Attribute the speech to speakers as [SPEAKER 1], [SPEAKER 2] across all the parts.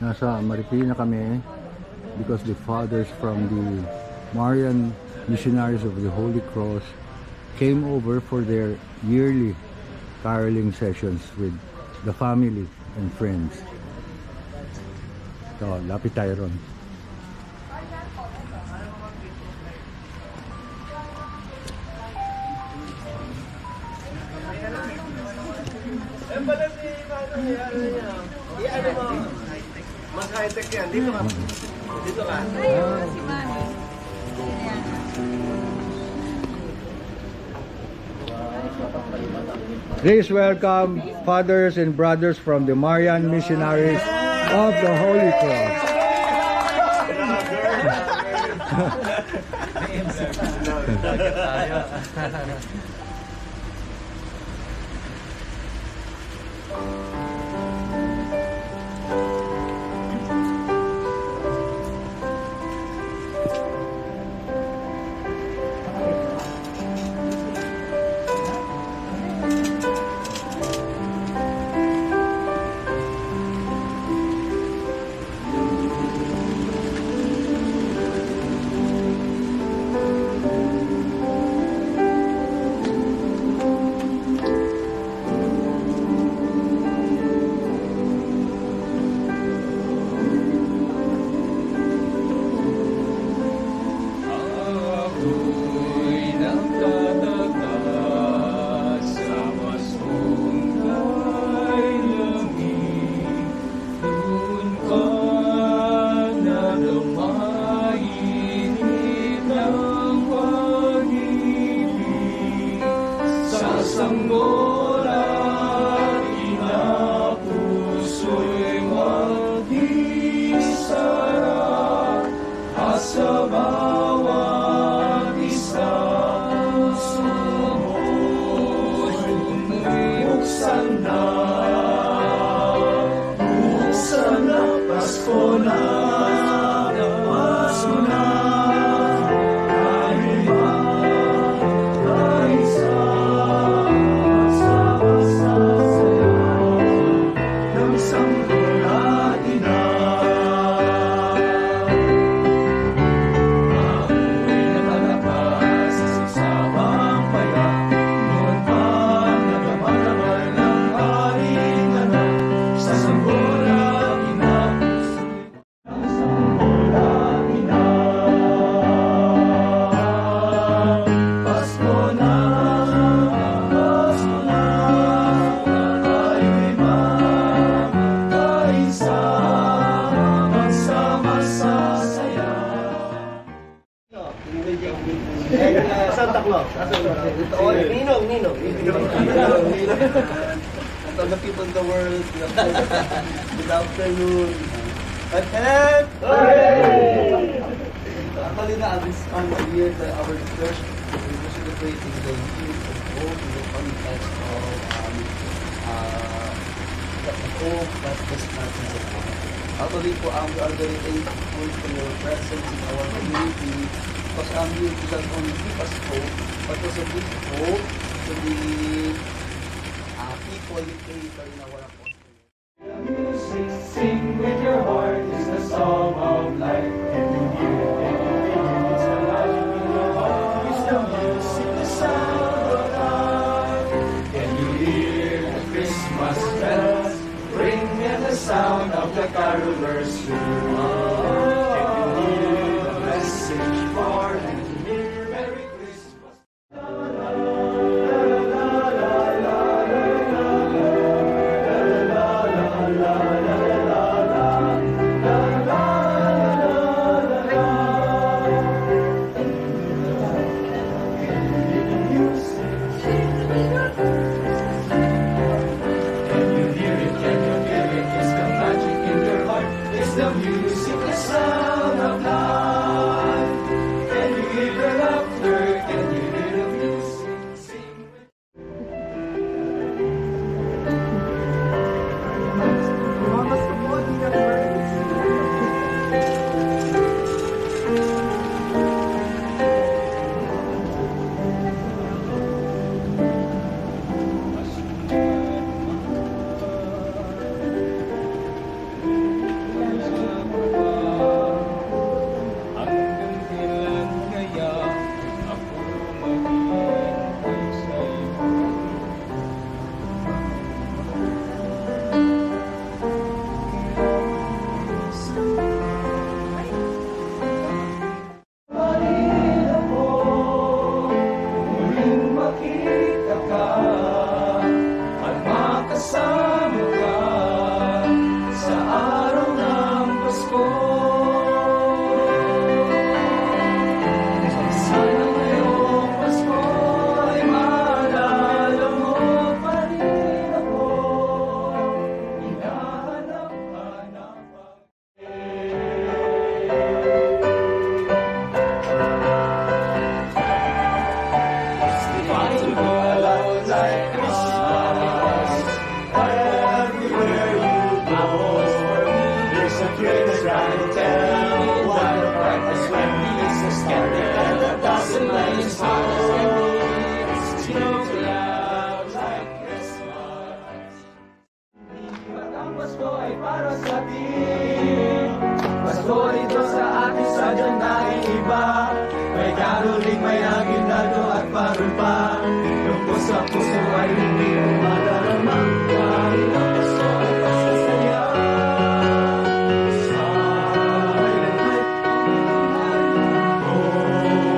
[SPEAKER 1] Nasa Marikina kami because the fathers from the Marian Missionaries of the Holy Cross came over for their yearly caroling sessions with the family and friends. So, lapit tayo ron.
[SPEAKER 2] Mas high-tech yan. Dito ka. Dito ka.
[SPEAKER 3] Ayun, si Mami.
[SPEAKER 1] Please welcome fathers and brothers from the Marian Missionaries of the Holy Cross.
[SPEAKER 2] Santa Claus. Ninong. To the people in the world, good afternoon. And actually, this time of year, our church is celebrating the year of hope in the context of the hope that is not in the world. Actually, we are very thankful for your presence in our community. Because you doesn't only give us hope, but also give hope to the people you created in our apostles.
[SPEAKER 4] Music, sing with your heart is the song of life. If you hear it, it's the life you
[SPEAKER 3] carolers who are. Can you hear the message far and near? Merry Christmas. The music, the sound of life. Can you hear the laughter? Can you hear the music sing? Pasko ito sa ating sadyang naiiba. May karuling, may aginaldo at parumpa. Lungkot sa puso ay hindi mo madarama. Dahil ang Pasko ay pasasaya. Silent night,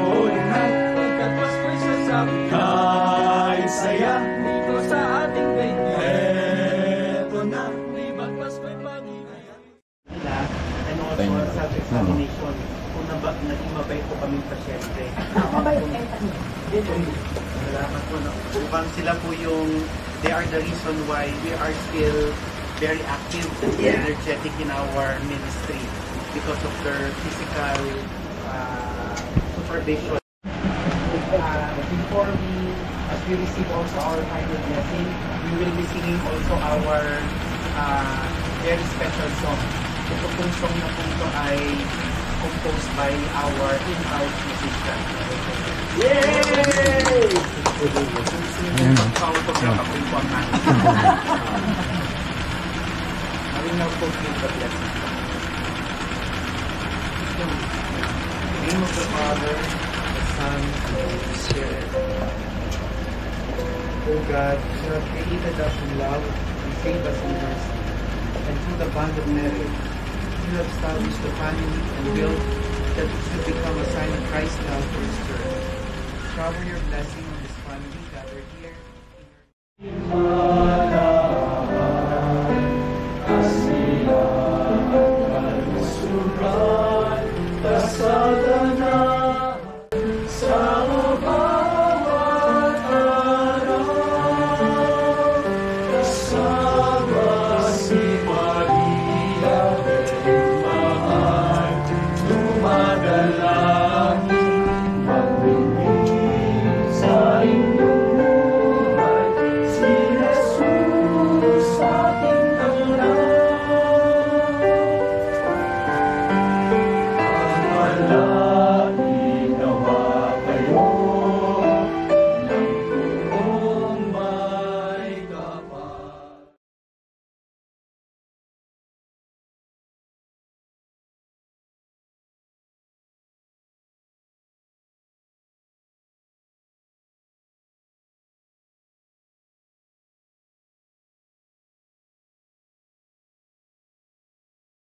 [SPEAKER 3] holy night, pagkat Pasko'y sasabi. Kahit saya dito sa ating daigdig. Eto na, libat Pasko'y pag-ibig.
[SPEAKER 5] And also self-examination kung naging mabait po kami pasyente. Salamat po. Upang sila po they are the reason why we are still very active and energetic in our ministry because of their physical supervision. Before as we receive also our final blessing, we will be singing also our very special song. Ito pong song na po ito ay composed by our in-house musician. Yay! Pag-photograph po ang natin. I will now quote you the blessing. In the name of the Father, the Son, and the Holy Spirit. O God, you have created us in love and saved us in mercy. And through the bond of marriage, you have established the family and will that it should become a sign of Christ's love for His church. Shower your blessing on this family gathered here.
[SPEAKER 3] Kasihan, kalusugan, kasalan,